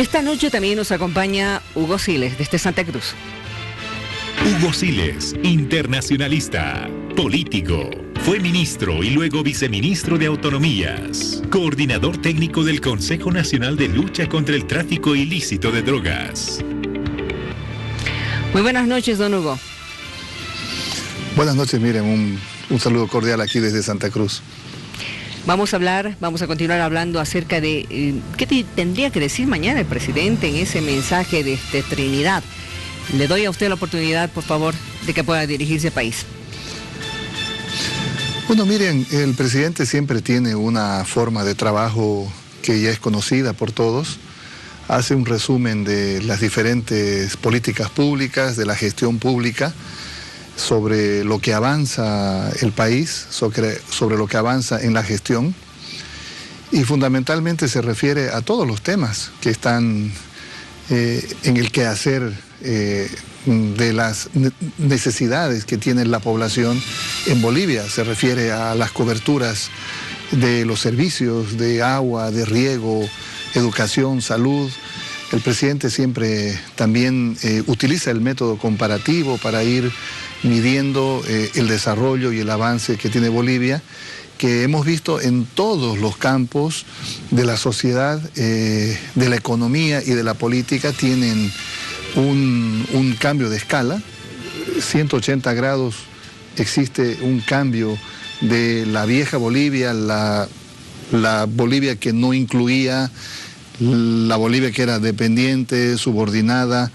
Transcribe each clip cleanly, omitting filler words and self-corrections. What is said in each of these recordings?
Esta noche también nos acompaña Hugo Siles, desde Santa Cruz. Hugo Siles, internacionalista, político. Fue ministro y luego viceministro de Autonomías, coordinador técnico del Consejo Nacional de Lucha contra el Tráfico Ilícito de Drogas. Muy buenas noches, don Hugo. Buenas noches, miren, un saludo cordial aquí desde Santa Cruz. Vamos a continuar hablando acerca de qué tendría que decir mañana el presidente en ese mensaje de Trinidad. Le doy a usted la oportunidad, por favor, de que pueda dirigirse al país. Bueno, miren, el presidente siempre tiene una forma de trabajo que ya es conocida por todos. Hace un resumen de las diferentes políticas públicas, de la gestión pública, sobre lo que avanza el país, sobre lo que avanza en la gestión, y fundamentalmente se refiere a todos los temas que están en el quehacer de las necesidades que tiene la población en Bolivia. Se refiere a las coberturas de los servicios de agua, de riego, educación, salud. El presidente siempre también utiliza el método comparativo para ir midiendo el desarrollo y el avance que tiene Bolivia, que hemos visto en todos los campos de la sociedad, de la economía y de la política. Tienen un cambio de escala, 180 grados. Existe un cambio de la vieja Bolivia, la Bolivia que no incluía, la Bolivia que era dependiente, subordinada,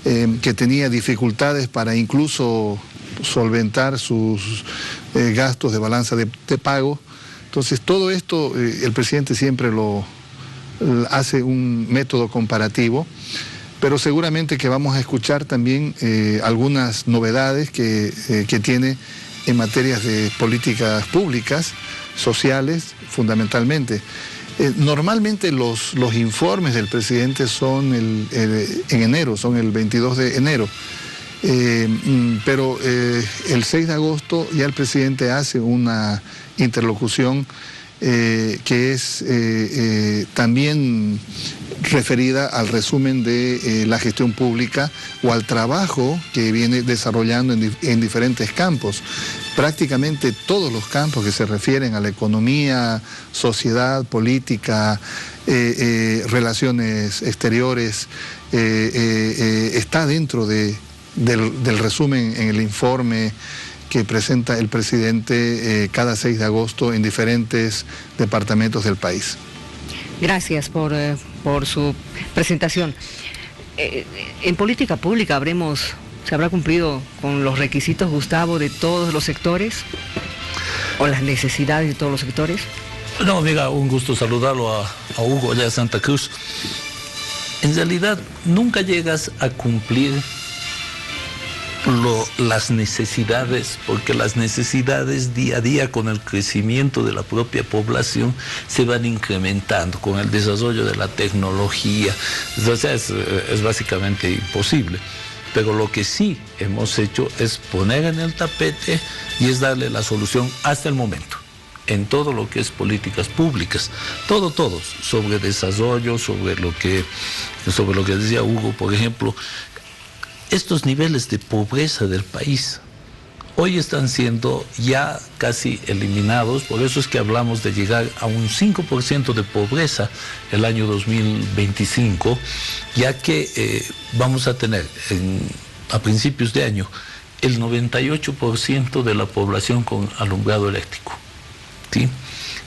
que tenía dificultades para incluso solventar sus gastos de balanza de pago. Entonces todo esto el presidente siempre lo hace un método comparativo, pero seguramente que vamos a escuchar también algunas novedades que tiene en materias de políticas públicas, sociales, fundamentalmente. Normalmente los informes del presidente son en enero, son el 22 de enero, pero el 6 de agosto ya el presidente hace una interlocución que es también referida al resumen de la gestión pública o al trabajo que viene desarrollando en diferentes campos. Prácticamente todos los campos que se refieren a la economía, sociedad, política, relaciones exteriores, está dentro del resumen en el informe que presenta el presidente cada 6 de agosto en diferentes departamentos del país. Gracias por su presentación. En política pública ¿se habrá cumplido con los requisitos, Gustavo, de todos los sectores? ¿O las necesidades de todos los sectores? No, amiga, un gusto saludarlo a Hugo allá de Santa Cruz. En realidad, nunca llegas a cumplir las necesidades, porque las necesidades día a día con el crecimiento de la propia población se van incrementando con el desarrollo de la tecnología. O sea, es básicamente imposible. Pero lo que sí hemos hecho es poner en el tapete y es darle la solución hasta el momento en todo lo que es políticas públicas, todos, sobre desarrollo, sobre lo que decía Hugo, por ejemplo. Estos niveles de pobreza del país hoy están siendo ya casi eliminados, por eso es que hablamos de llegar a un 5% de pobreza el año 2025, ya que vamos a tener a principios de año el 98% de la población con alumbrado eléctrico, ¿sí?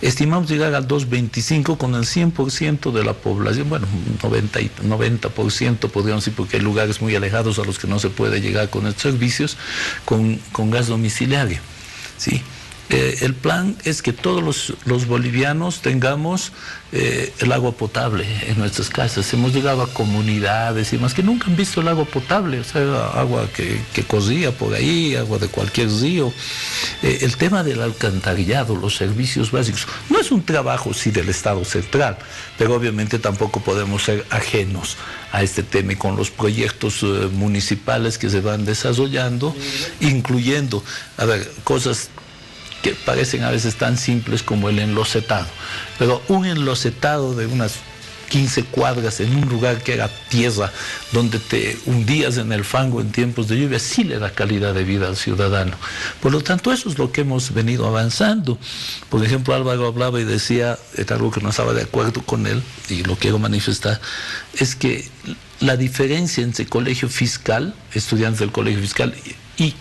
Estimamos llegar al 2.25 con el 100% de la población, bueno, 90% podríamos decir, porque hay lugares muy alejados a los que no se puede llegar con estos servicios, con gas domiciliario, ¿sí? El plan es que todos los bolivianos tengamos el agua potable en nuestras casas. Hemos llegado a comunidades y más que nunca han visto el agua potable, o sea, agua que corría por ahí, agua de cualquier río. El tema del alcantarillado, los servicios básicos, no es un trabajo sí del Estado central, pero obviamente tampoco podemos ser ajenos a este tema, y con los proyectos municipales que se van desarrollando, incluyendo, cosas que parecen a veces tan simples como el enlocetado, pero un enlocetado de unas 15 cuadras en un lugar que era tierra, donde te hundías en el fango en tiempos de lluvia, sí le da calidad de vida al ciudadano. Por lo tanto, eso es lo que hemos venido avanzando. Por ejemplo, Álvaro hablaba y decía, es algo que no estaba de acuerdo con él, y lo quiero manifestar, es que la diferencia entre colegio fiscal, estudiantes del colegio fiscal y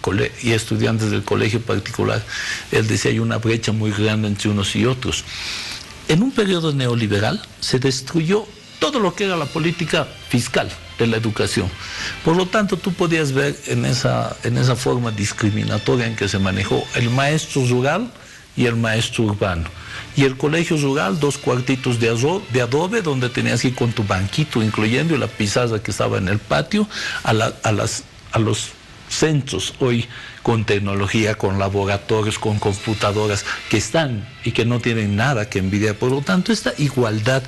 estudiantes del colegio particular, él decía, hay una brecha muy grande entre unos y otros. En un periodo neoliberal se destruyó todo lo que era la política fiscal de la educación. Por lo tanto, tú podías ver en esa forma discriminatoria en que se manejó el maestro rural y el maestro urbano. Y el colegio rural, 2 cuartitos de adobe, donde tenías que ir con tu banquito, incluyendo la pizarra que estaba en el patio, a los centros hoy con tecnología, con laboratorios, con computadoras que están y que no tienen nada que envidiar. Por lo tanto, esta igualdad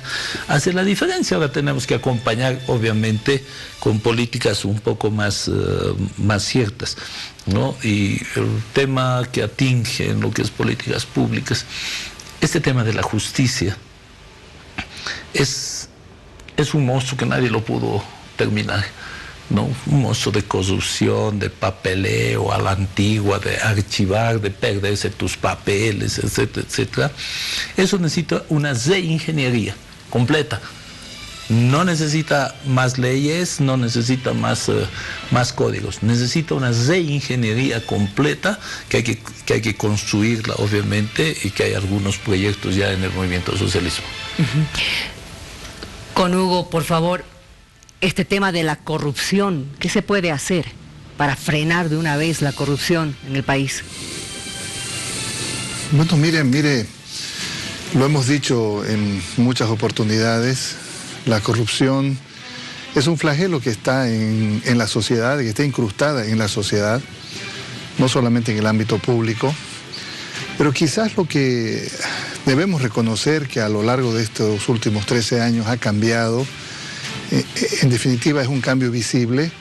hace la diferencia. Ahora tenemos que acompañar, obviamente, con políticas un poco más ciertas, ¿no? Y el tema que atinge en lo que es políticas públicas, este tema de la justicia es un monstruo que nadie lo pudo terminar, ¿no? Un monstruo de corrupción, de papeleo a la antigua, de archivar, de perderse tus papeles, etcétera, etcétera. Eso necesita una reingeniería completa. No necesita más leyes, no necesita más códigos, necesita una reingeniería completa que hay que construirla, obviamente, y que hay algunos proyectos ya en el movimiento socialismo. Con Hugo, por favor, este tema de la corrupción, ¿qué se puede hacer para frenar de una vez la corrupción en el país? Bueno, mire, lo hemos dicho en muchas oportunidades. La corrupción es un flagelo que está en la sociedad, que está incrustada en la sociedad, no solamente en el ámbito público, pero quizás lo que debemos reconocer que a lo largo de estos últimos 13 años ha cambiado, en definitiva es un cambio visible,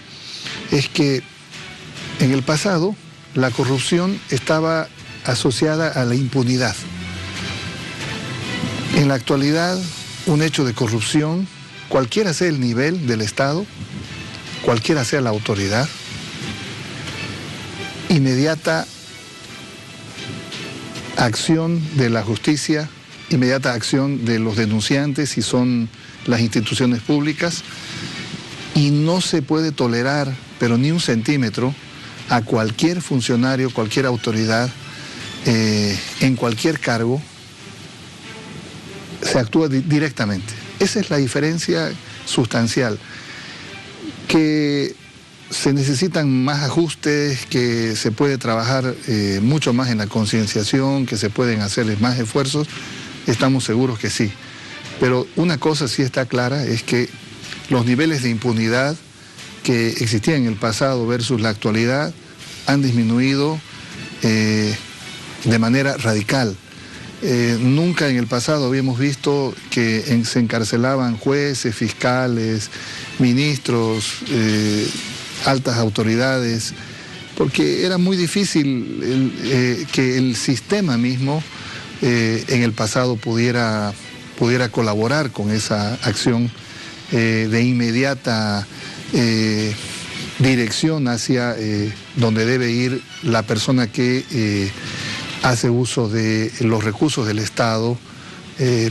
es que en el pasado la corrupción estaba asociada a la impunidad. En la actualidad, un hecho de corrupción, cualquiera sea el nivel del Estado, cualquiera sea la autoridad, inmediata acción de la justicia, inmediata acción de los denunciantes si son las instituciones públicas, y no se puede tolerar, pero ni un centímetro, a cualquier funcionario, cualquier autoridad, en cualquier cargo, se actúa directamente. Esa es la diferencia sustancial, que se necesitan más ajustes, que se puede trabajar mucho más en la concienciación, que se pueden hacer más esfuerzos, estamos seguros que sí. Pero una cosa sí está clara, es que los niveles de impunidad que existían en el pasado versus la actualidad han disminuido de manera radical. Nunca en el pasado habíamos visto que se encarcelaban jueces, fiscales, ministros, altas autoridades, porque era muy difícil que el sistema mismo en el pasado pudiera colaborar con esa acción de inmediata dirección hacia donde debe ir la persona que hace uso de los recursos del Estado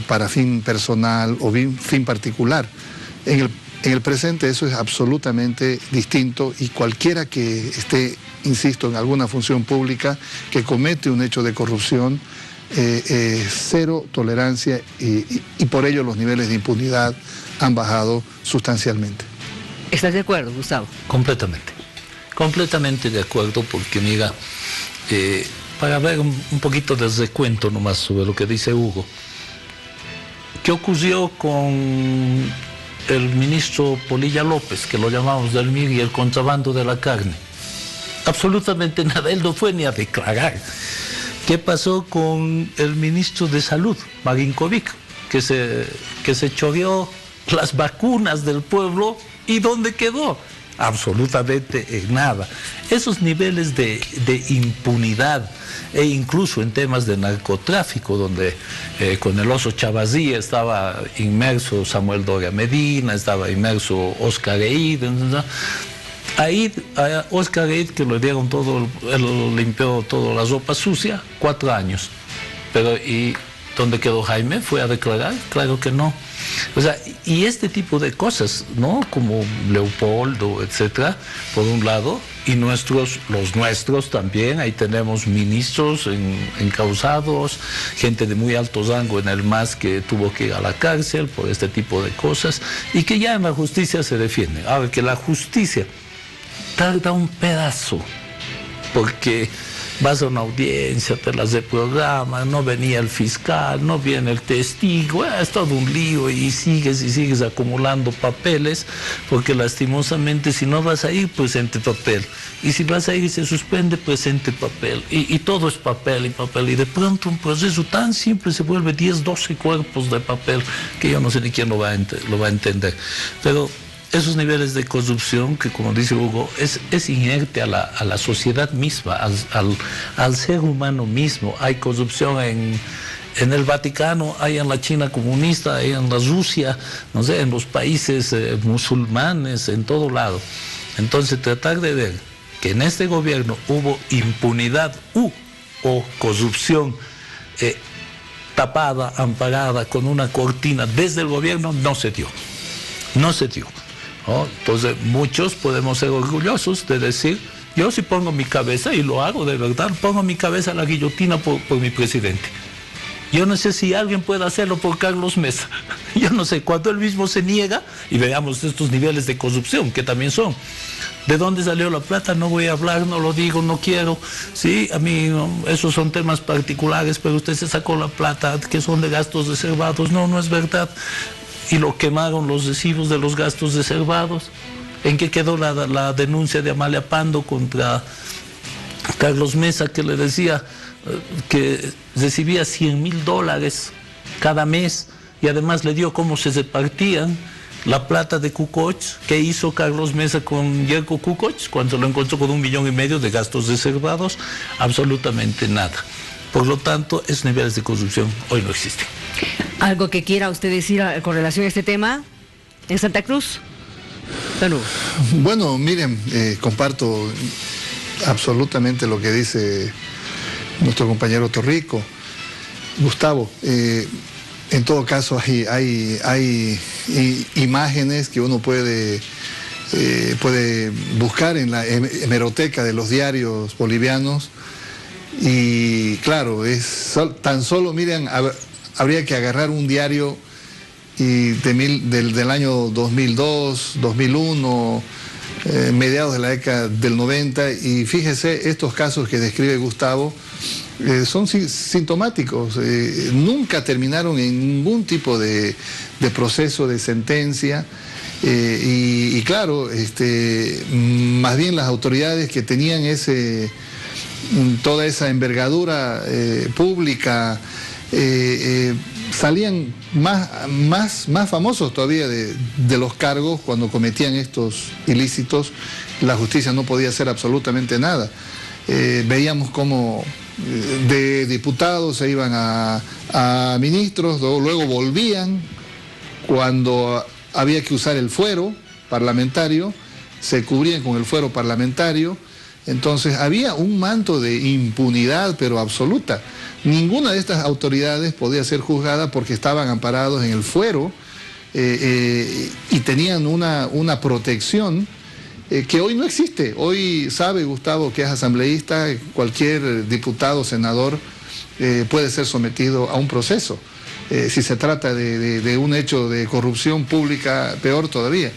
para fin personal o fin particular. En el presente eso es absolutamente distinto, y cualquiera que esté, insisto, en alguna función pública que comete un hecho de corrupción, cero tolerancia, y por ello los niveles de impunidad han bajado sustancialmente. ¿Estás de acuerdo, Gustavo? Completamente de acuerdo, porque mira, para ver un poquito de recuento nomás sobre lo que dice Hugo, ¿qué ocurrió con el ministro Polilla López, que lo llamamos del MIR, y el contrabando de la carne? Absolutamente nada, él no fue ni a declarar. ¿Qué pasó con el ministro de Salud, Marinkovic, que se choreó las vacunas del pueblo, y dónde quedó? Absolutamente en nada. Esos niveles de impunidad, e incluso en temas de narcotráfico, donde con el Oso Chavazía estaba inmerso Samuel Doria Medina, estaba inmerso Oscar Eid. A Oscar Eid, que le dieron todo, él limpió toda la ropa sucia, 4 años. Pero, ¿y dónde quedó Jaime? ¿Fue a declarar? Claro que no. O sea, y este tipo de cosas, ¿no? Como Leopoldo, etcétera, por un lado, y los nuestros también, ahí tenemos ministros encausados, gente de muy alto rango en el MAS que tuvo que ir a la cárcel por este tipo de cosas, y que ya en la justicia se defiende. Ahora, que la justicia tarda un pedazo, porque vas a una audiencia, te las reprograman, no venía el fiscal, no viene el testigo, es todo un lío y sigues acumulando papeles, porque lastimosamente si no vas a ir, presente papel, y si vas a ir y se suspende, presente papel, y todo es papel, y de pronto un proceso tan simple se vuelve 10, 12 cuerpos de papel, que yo no sé ni quién lo va a entender, pero esos niveles de corrupción que, como dice Hugo, es inherente a la sociedad misma, al ser humano mismo. Hay corrupción en el Vaticano, hay en la China comunista, hay en la Rusia, no sé, en los países musulmanes, en todo lado. Entonces, tratar de ver que en este gobierno hubo impunidad o corrupción tapada, amparada, con una cortina desde el gobierno, no se dio. No se dio. ¿No? Entonces muchos podemos ser orgullosos de decir, yo sí pongo mi cabeza, y lo hago de verdad, pongo mi cabeza a la guillotina por mi presidente. Yo no sé si alguien puede hacerlo por Carlos Mesa. Yo no sé, cuando él mismo se niega, y veamos estos niveles de corrupción que también son. ¿De dónde salió la plata? No voy a hablar, no lo digo, no quiero. Sí, a mí esos son temas particulares, pero usted se sacó la plata que son de gastos reservados. No es verdad. Y lo quemaron los recibos de los gastos reservados. ¿En qué quedó la denuncia de Amalia Pando contra Carlos Mesa, que le decía que recibía $100,000 cada mes, y además le dio cómo se repartían la plata de Kukoc? ¿Qué hizo Carlos Mesa con Yerko Kukoc cuando lo encontró con $1,5 millones de gastos reservados? Absolutamente nada. Por lo tanto, esos niveles de corrupción hoy no existen. ¿Algo que quiera usted decir con relación a este tema en Santa Cruz? Salud. Bueno, miren, comparto absolutamente lo que dice nuestro compañero Torrico. Gustavo, en todo caso hay imágenes que uno puede buscar en la hemeroteca de los diarios bolivianos, y claro, tan solo, miren, habría que agarrar un diario del año 2002, 2001, mediados de la década del 90, y fíjese, estos casos que describe Gustavo son sintomáticos, nunca terminaron en ningún tipo de proceso de sentencia, y claro, más bien las autoridades que tenían toda esa envergadura pública, salían más famosos todavía de los cargos cuando cometían estos ilícitos. La justicia no podía hacer absolutamente nada. Veíamos cómo de diputados se iban a ministros, luego volvían cuando había que usar el fuero parlamentario, se cubrían con el fuero parlamentario. Entonces había un manto de impunidad, pero absoluta. Ninguna de estas autoridades podía ser juzgada porque estaban amparados en el fuero y tenían una protección que hoy no existe. Hoy sabe Gustavo que es asambleísta, cualquier diputado, senador puede ser sometido a un proceso. Si se trata de un hecho de corrupción pública, peor todavía.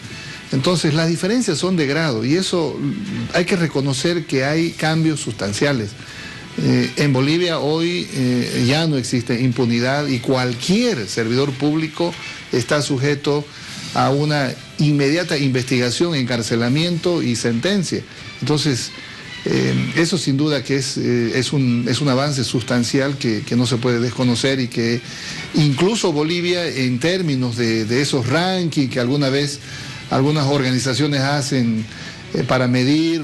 Entonces las diferencias son de grado, y eso hay que reconocer que hay cambios sustanciales. En Bolivia hoy ya no existe impunidad, y cualquier servidor público está sujeto a una inmediata investigación, encarcelamiento y sentencia. Entonces eso sin duda que es un avance sustancial que no se puede desconocer, y que incluso Bolivia, en términos de esos rankings que alguna vez algunas organizaciones hacen para medir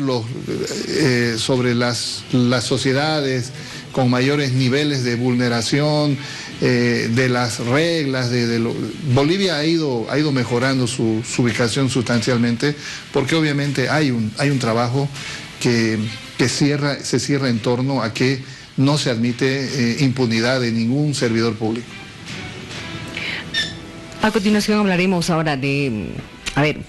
sobre las sociedades con mayores niveles de vulneración de las reglas. Bolivia ha ido mejorando su ubicación sustancialmente, porque obviamente hay un trabajo que se cierra en torno a que no se admite impunidad de ningún servidor público. A continuación hablaremos ahora de,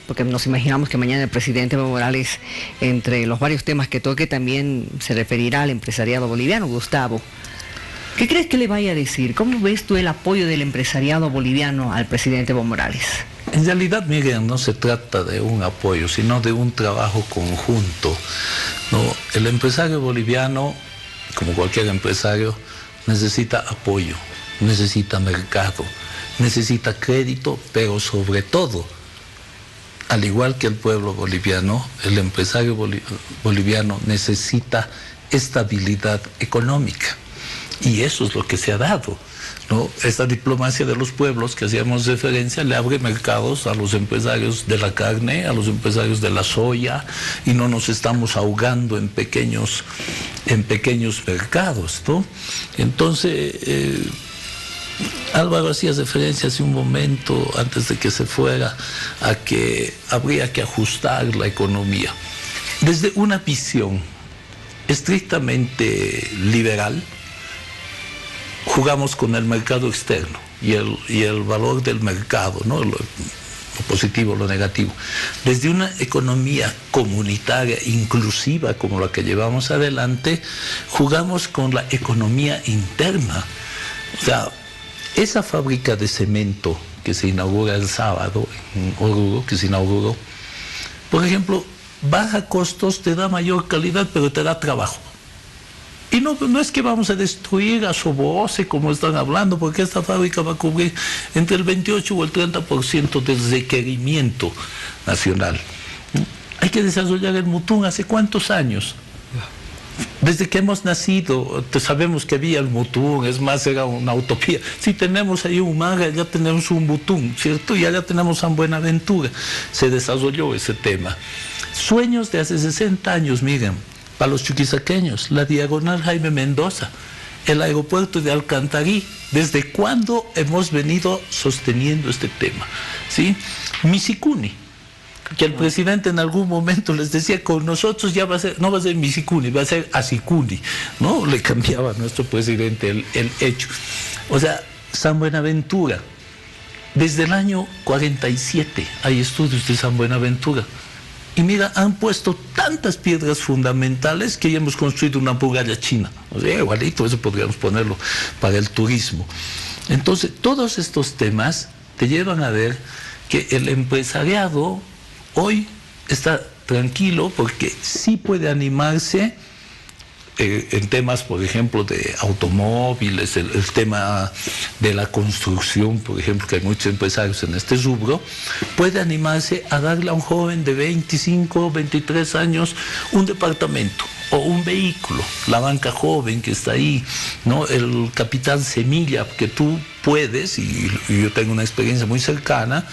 porque nos imaginamos que mañana el presidente Evo Morales, entre los varios temas que toque, también se referirá al empresariado boliviano. Gustavo, ¿qué crees que le vaya a decir? ¿Cómo ves tú el apoyo del empresariado boliviano al presidente Evo Morales? En realidad, Miguel, no se trata de un apoyo, sino de un trabajo conjunto, ¿no? El empresario boliviano, como cualquier empresario, necesita apoyo, necesita mercado, necesita crédito, pero sobre todo, al igual que el pueblo boliviano, el empresario boliviano necesita estabilidad económica. Y eso es lo que se ha dado, ¿no? Esta diplomacia de los pueblos que hacíamos referencia le abre mercados a los empresarios de la carne, a los empresarios de la soya, y no nos estamos ahogando en pequeños mercados, ¿no? Entonces, Álvaro hacía referencia hace un momento, antes de que se fuera, a que habría que ajustar la economía. Desde una visión estrictamente liberal, jugamos con el mercado externo y el valor del mercado, ¿no? Lo positivo, lo negativo. Desde una economía comunitaria, inclusiva, como la que llevamos adelante, jugamos con la economía interna. O sea, esa fábrica de cemento que se inaugura el sábado en Oruro, por ejemplo, baja costos, te da mayor calidad, pero te da trabajo. Y no es que vamos a destruir a Soboce, como están hablando, porque esta fábrica va a cubrir entre el 28 o el 30% del requerimiento nacional. Hay que desarrollar el Mutún. ¿Hace cuántos años? Desde que hemos nacido, sabemos que había el Mutún, es más, era una utopía. Si tenemos ahí Humaga, ya tenemos un Mutún, ¿cierto? Y allá tenemos San Buenaventura. Se desarrolló ese tema. Sueños de hace 60 años, miren, para los chuquisaqueños, la diagonal Jaime Mendoza, el aeropuerto de Alcantarí. ¿Desde cuándo hemos venido sosteniendo este tema? ¿Sí? Misicuni, que el presidente en algún momento les decía, con nosotros ya va a ser, no va a ser Misicuni, va a ser Asicuni, ¿no? Le cambiaba a nuestro presidente el hecho. O sea, San Buenaventura, desde el año 47 hay estudios de San Buenaventura. Y mira, han puesto tantas piedras fundamentales que ya hemos construido una muralla china. O sea, igualito, eso podríamos ponerlo para el turismo. Entonces, todos estos temas te llevan a ver que el empresariado hoy está tranquilo porque sí puede animarse en temas, por ejemplo, de automóviles, el tema de la construcción, por ejemplo, que hay muchos empresarios en este rubro, puede animarse a darle a un joven de 25, 23 años un departamento o un vehículo, la banca joven que está ahí, ¿no? El capital semilla que tú puedes, y yo tengo una experiencia muy cercana,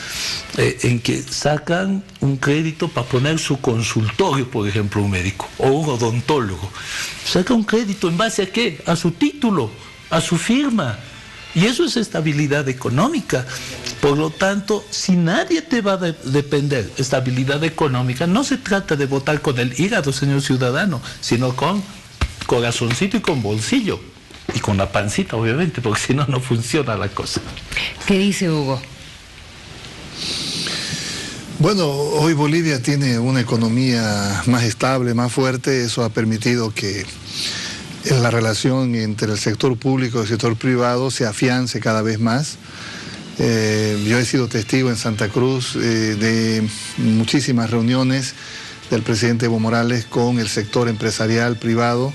en que sacan un crédito para poner su consultorio, por ejemplo, un médico o un odontólogo. Saca un crédito ¿en base a qué? A su título, a su firma. Y eso es estabilidad económica. Por lo tanto, si nadie te va a depender estabilidad económica, no se trata de votar con el hígado, señor ciudadano, sino con corazoncito y con bolsillo. Y con la pancita, obviamente, porque si no, no funciona la cosa. ¿Qué dice Hugo? Bueno, hoy Bolivia tiene una economía más estable, más fuerte. Eso ha permitido que la relación entre el sector público y el sector privado se afiance cada vez más. Yo he sido testigo en Santa Cruz de muchísimas reuniones del presidente Evo Morales con el sector empresarial privado.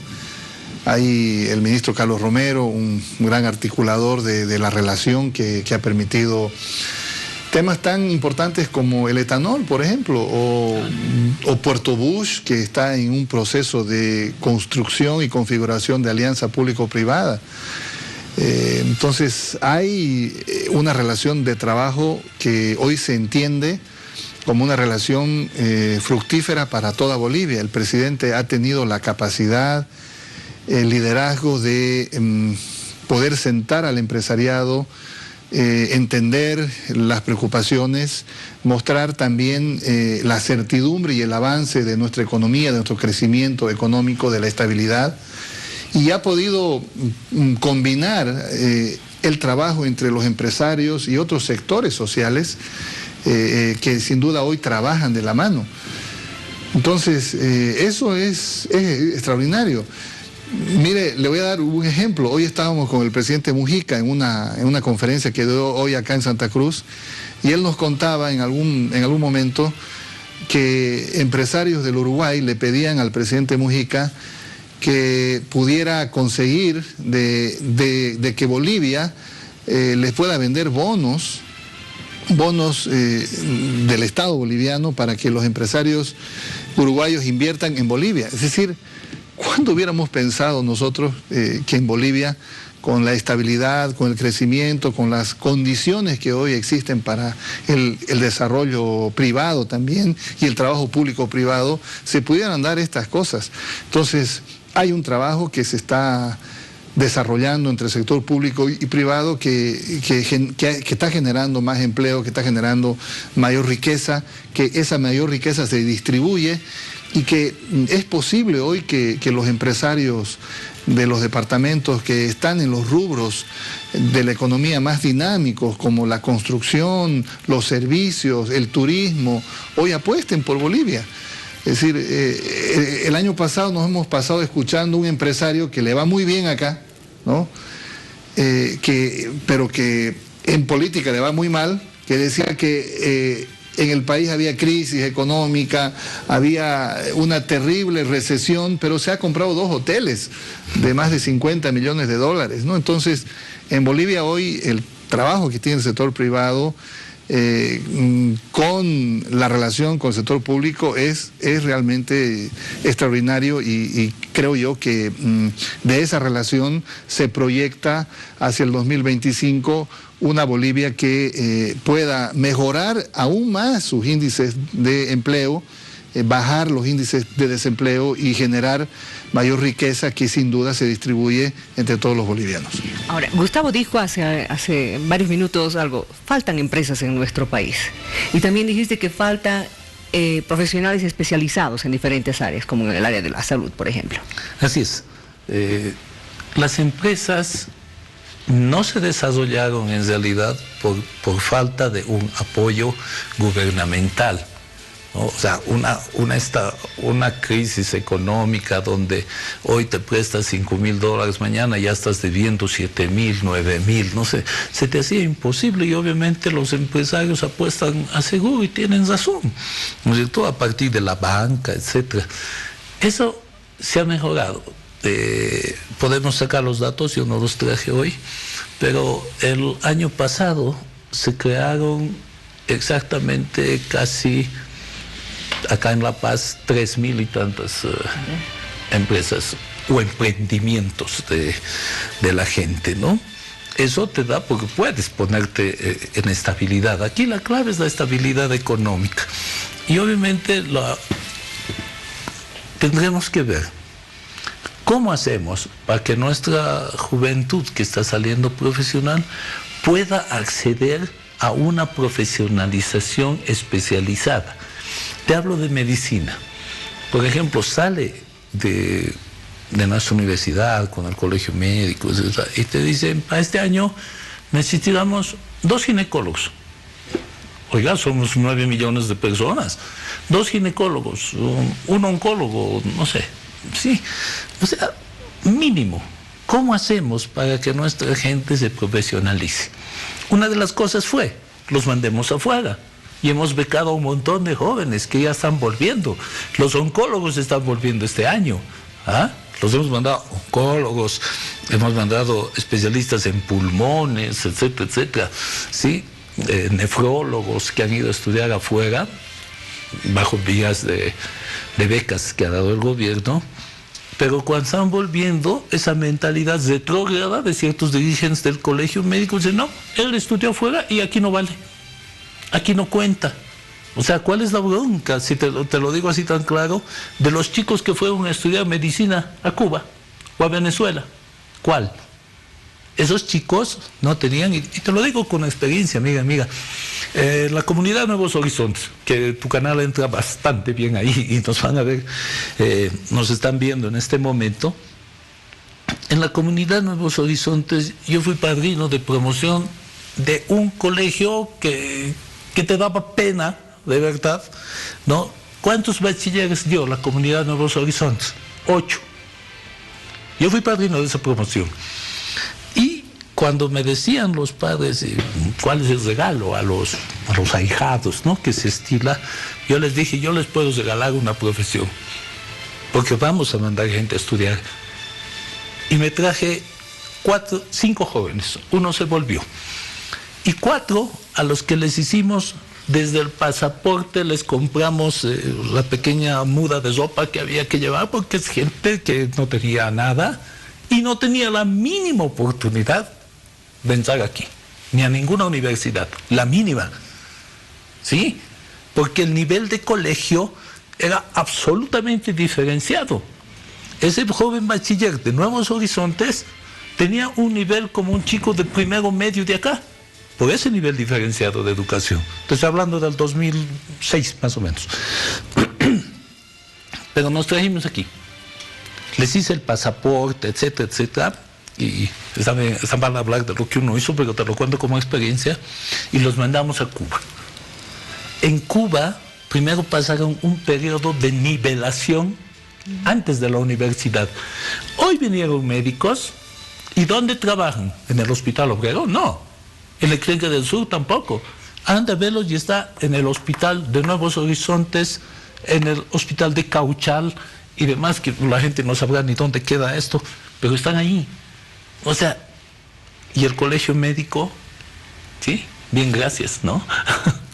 Hay el ministro Carlos Romero, un gran articulador de la relación que ha permitido temas tan importantes como el etanol, por ejemplo, o Puerto Bush, que está en un proceso de construcción y configuración de alianza público-privada. Entonces hay una relación de trabajo que hoy se entiende como una relación fructífera para toda Bolivia. El presidente ha tenido la capacidad el liderazgo de poder sentar al empresariado, entender las preocupaciones, mostrar también la certidumbre y el avance de nuestra economía, de nuestro crecimiento económico, de la estabilidad, y ha podido combinar el trabajo entre los empresarios y otros sectores sociales que sin duda hoy trabajan de la mano. Entonces, eso es extraordinario. Mire, le voy a dar un ejemplo. Hoy estábamos con el presidente Mujica en una conferencia que dio hoy acá en Santa Cruz, y él nos contaba en algún momento que empresarios del Uruguay le pedían al presidente Mujica que pudiera conseguir de que Bolivia les pueda vender bonos del Estado boliviano para que los empresarios uruguayos inviertan en Bolivia. Es decir, ¿cuándo hubiéramos pensado nosotros que en Bolivia, con la estabilidad, con el crecimiento, con las condiciones que hoy existen para el desarrollo privado también y el trabajo público-privado, se pudieran dar estas cosas? Entonces, hay un trabajo que se está desarrollando entre el sector público y privado que está generando más empleo, que está generando mayor riqueza, que esa mayor riqueza se distribuye y que es posible hoy que los empresarios de los departamentos que están en los rubros de la economía más dinámicos, como la construcción, los servicios, el turismo, hoy apuesten por Bolivia. Es decir, el año pasado nos hemos pasado escuchando un empresario que le va muy bien acá, ¿no? Pero que en política le va muy mal, que decía que en el país había crisis económica, había una terrible recesión, pero se ha comprado 2 hoteles de más de 50 millones de dólares, ¿no? Entonces, en Bolivia hoy el trabajo que tiene el sector privado con la relación con el sector público es realmente extraordinario, y creo yo que de esa relación se proyecta hacia el 2025 una Bolivia que pueda mejorar aún más sus índices de empleo, bajar los índices de desempleo y generar mayor riqueza que sin duda se distribuye entre todos los bolivianos. Ahora, Gustavo dijo hace varios minutos algo: faltan empresas en nuestro país. Y también dijiste que faltan profesionales especializados en diferentes áreas, como en el área de la salud, por ejemplo. Así es. Las empresas no se desarrollaron en realidad por falta de un apoyo gubernamental, ¿no? O sea, una crisis económica donde hoy te prestas $5,000, mañana ya estás debiendo 7,000, 9,000, no sé, se te hacía imposible, y obviamente los empresarios apuestan a seguro y tienen razón, ¿no es cierto?, a partir de la banca, etcétera. Eso se ha mejorado. Podemos sacar los datos, yo no los traje hoy, pero el año pasado se crearon exactamente casi, acá en La Paz, 3,000 y tantas empresas o emprendimientos de la gente, ¿no? Eso te da, porque puedes ponerte en estabilidad. Aquí la clave es la estabilidad económica. Y obviamente tendremos que ver ¿cómo hacemos para que nuestra juventud que está saliendo profesional pueda acceder a una profesionalización especializada? Te hablo de medicina. Por ejemplo, sale de nuestra universidad con el colegio médico, etc., y te dicen: para este año necesitamos 2 ginecólogos. Oiga, somos 9 millones de personas. 2 ginecólogos, un oncólogo, no sé. Sí, o sea, mínimo. ¿Cómo hacemos para que nuestra gente se profesionalice? Una de las cosas fue, los mandemos afuera. Y hemos becado a un montón de jóvenes que ya están volviendo. Los oncólogos están volviendo este año. ¿Ah? Los hemos mandado oncólogos, hemos mandado especialistas en pulmones, etcétera, etcétera. ¿Sí? Nefrólogos que han ido a estudiar afuera, bajo vías de becas que ha dado el gobierno, pero cuando están volviendo, esa mentalidad retrógrada de ciertos dirigentes del colegio médico dicen: no, él estudió afuera y aquí no vale, aquí no cuenta. O sea, ¿cuál es la bronca, si te lo digo así tan claro, de los chicos que fueron a estudiar medicina a Cuba o a Venezuela. ¿Cuál? Esos chicos no tenían, y te lo digo con experiencia, amiga, la comunidad Nuevos Horizontes, que tu canal entra bastante bien ahí y nos van a ver, nos están viendo en este momento. En la comunidad Nuevos Horizontes yo fui padrino de promoción de un colegio que te daba pena, de verdad, ¿no? ¿Cuántos bachilleres dio la comunidad Nuevos Horizontes? 8. Yo fui padrino de esa promoción. Y cuando me decían los padres cuál es el regalo a los ahijados, ¿no?, que se estila, yo les dije, yo les puedo regalar una profesión, porque vamos a mandar gente a estudiar. Y me traje 5 jóvenes, uno se volvió. Y 4 a los que les hicimos desde el pasaporte, les compramos la pequeña muda de ropa que había que llevar, porque es gente que no tenía nada y no tenía la mínima oportunidad de entrar aquí, ni a ninguna universidad, la mínima, ¿sí? Porque el nivel de colegio era absolutamente diferenciado. Ese joven bachiller de Nuevos Horizontes tenía un nivel como un chico de primero medio de acá, por ese nivel diferenciado de educación. Te estoy hablando del 2006 más o menos. Pero nos trajimos aquí. Les hice el pasaporte, etcétera, etcétera. Y están para hablar de lo que uno hizo, pero te lo cuento como experiencia. Y los mandamos a Cuba. En Cuba, primero pasaron un periodo de nivelación antes de la universidad. Hoy vinieron médicos. ¿Y dónde trabajan? ¿En el Hospital Obrero? No. En la Clínica del Sur tampoco. Anda, velos, y está en el Hospital de Nuevos Horizontes, en el Hospital de Cauchal y demás, que la gente no sabrá ni dónde queda esto, pero están ahí. O sea, y el colegio médico, ¿sí? Bien, gracias, ¿no?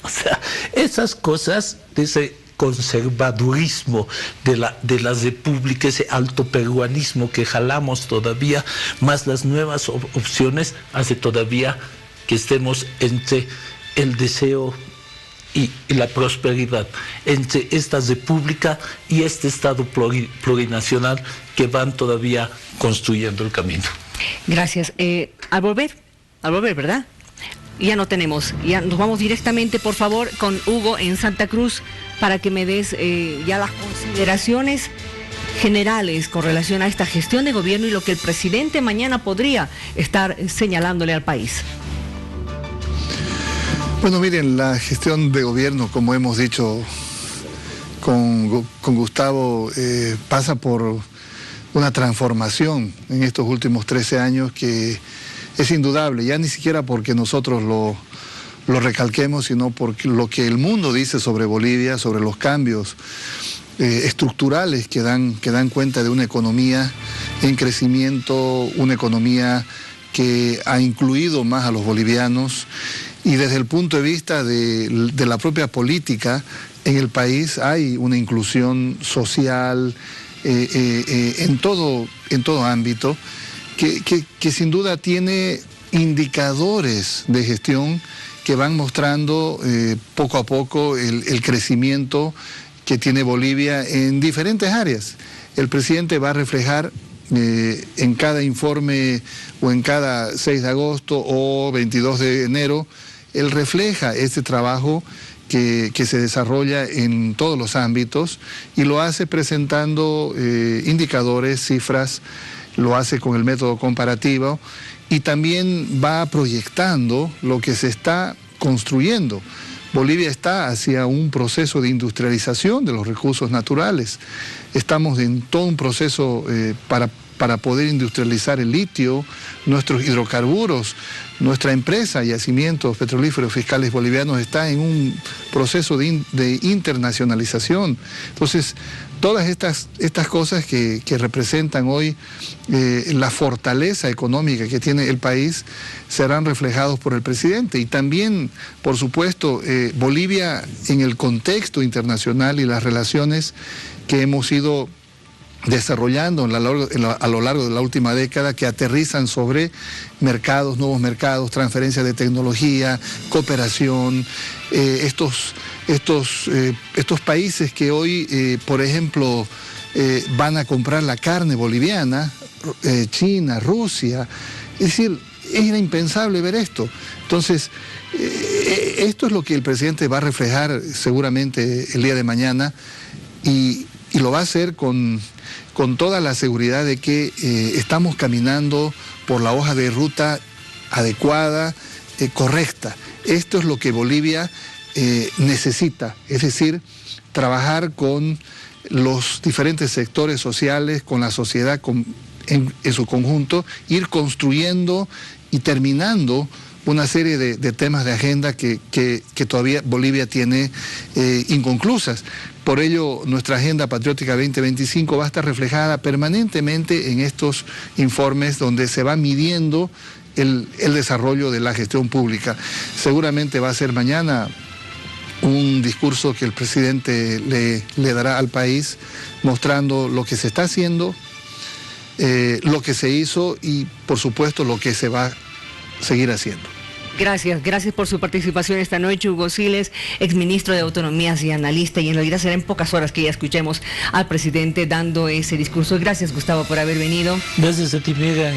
O sea, esas cosas de ese conservadurismo de la república, ese alto peruanismo que jalamos todavía, más las nuevas opciones, hace todavía que estemos entre el deseo y la prosperidad, entre esta república y este Estado plurinacional que van todavía construyendo el camino. Gracias. Al volver, ¿verdad? Ya no tenemos, ya nos vamos directamente, por favor, con Hugo en Santa Cruz para que me des ya las consideraciones generales con relación a esta gestión de gobierno y lo que el presidente mañana podría estar señalándole al país. Bueno, miren, la gestión de gobierno, como hemos dicho con Gustavo, pasa por una transformación en estos últimos 13 años que es indudable, ya ni siquiera porque nosotros lo recalquemos, sino por lo que el mundo dice sobre Bolivia, sobre los cambios estructurales que dan cuenta de una economía en crecimiento, una economía que ha incluido más a los bolivianos. Y desde el punto de vista de la propia política, en el país hay una inclusión social en todo ámbito, que sin duda tiene indicadores de gestión que van mostrando poco a poco el crecimiento que tiene Bolivia en diferentes áreas. El presidente va a reflejar en cada informe o en cada 6 de agosto o 22 de enero, él refleja este trabajo que se desarrolla en todos los ámbitos y lo hace presentando indicadores, cifras, lo hace con el método comparativo y también va proyectando lo que se está construyendo. Bolivia está hacia un proceso de industrialización de los recursos naturales. Estamos en todo un proceso para poder industrializar el litio, nuestros hidrocarburos. Nuestra empresa, Yacimientos Petrolíferos Fiscales Bolivianos, está en un proceso de internacionalización. Entonces, todas estas cosas que representan hoy la fortaleza económica que tiene el país serán reflejados por el presidente. Y también, por supuesto, Bolivia en el contexto internacional y las relaciones que hemos ido desarrollando a lo largo de la última década, que aterrizan sobre mercados, nuevos mercados, transferencia de tecnología, cooperación, estos países que hoy, por ejemplo, van a comprar la carne boliviana, China, Rusia. Es decir, era impensable ver esto. Entonces, esto es lo que el presidente va a reflejar seguramente el día de mañana y lo va a hacer con toda la seguridad de que estamos caminando por la hoja de ruta adecuada, correcta. Esto es lo que Bolivia necesita, es decir, trabajar con los diferentes sectores sociales, con la sociedad en su conjunto, ir construyendo y terminando una serie de temas de agenda que todavía Bolivia tiene inconclusas. Por ello, nuestra Agenda Patriótica 2025 va a estar reflejada permanentemente en estos informes donde se va midiendo el desarrollo de la gestión pública. Seguramente va a ser mañana un discurso que el presidente le dará al país, mostrando lo que se está haciendo, lo que se hizo y, por supuesto, lo que se va a seguir haciendo. Gracias por su participación esta noche, Hugo Siles, exministro de Autonomías y analista, y en realidad será en pocas horas que ya escuchemos al presidente dando ese discurso. Gracias, Gustavo, por haber venido. Gracias a ti, Miriam.